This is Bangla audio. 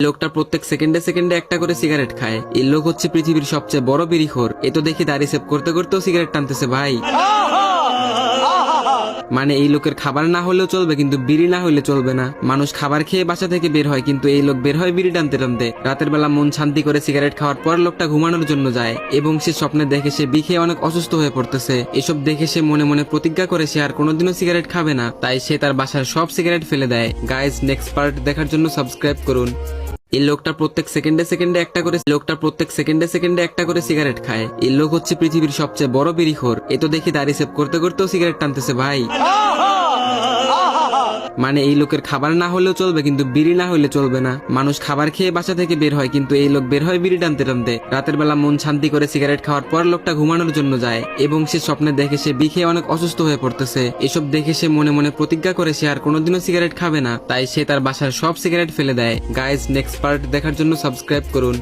লোকটা প্রত্যেক সেকেন্ডে সেকেন্ডে একটা করে সিগারেট খায়। এই লোক হচ্ছে পৃথিবীর সবচেয়ে বড় বিড়িখোর। এ তো দেখি দাড়ি সেভ করতে করতেও সিগারেট টানতেছে ভাই। মানে এই লোকের খাবার না হলেও চলবে কিন্তু বিড়ি না হলে চলবে না। মানুষ খাবার খেয়ে বাসা থেকে বের হয় কিন্তু এই লোক বের হয় বিড়ি টানতে টানতে। রাতের বেলা মন শান্তি করে সিগারেট খাওয়ার পর লোকটা ঘুমানোর জন্য যায় এবং সে স্বপ্নে দেখে সে বিড়ি খেয়ে অনেক অসুস্থ হয়ে পড়তেছে। এসব দেখে সে মনে মনে প্রতিজ্ঞা করে সে আর কোনোদিনও সিগারেট খাবে না। তাই সে তার বাসার সব সিগারেট ফেলে দেয়। গাইজ, নেক্সট পার্ট দেখার জন্য সাবস্ক্রাইব করুন। এই লোকটা প্রত্যেক সেকেন্ডে সেকেন্ডে একটা করে সিগারেট খায়। এই লোক হচ্ছে পৃথিবীর সবচেয়ে বড় বিড়িখোর। এ তো দেখি দাড়ি সেভ করতে করতেও সিগারেট টানতেছে ভাই। মানে এই লোকের খাবার না হলেও চলবে কিন্তু বিড়ি না হলে চলবে না। মানুষ খাবার খেয়ে বাসা থেকে বের হয় কিন্তু এই লোক বের হয় বিড়ি টানতে টানতে। রাতের বেলা মন শান্তি করে সিগারেট খাওয়ার পর লোকটা ঘুমানোর জন্য যায় এবং সে স্বপ্নে দেখে সে বিড়ি খেয়ে অনেক অসুস্থ হয়ে পড়তেছে। এসব দেখে সে মনে মনে প্রতিজ্ঞা করে সে আর কোনোদিনও সিগারেট খাবে না। তাই সে তার বাসার সব সিগারেট ফেলে দেয়। গাইজ, নেক্সট পার্ট দেখার জন্য সাবস্ক্রাইব করুন।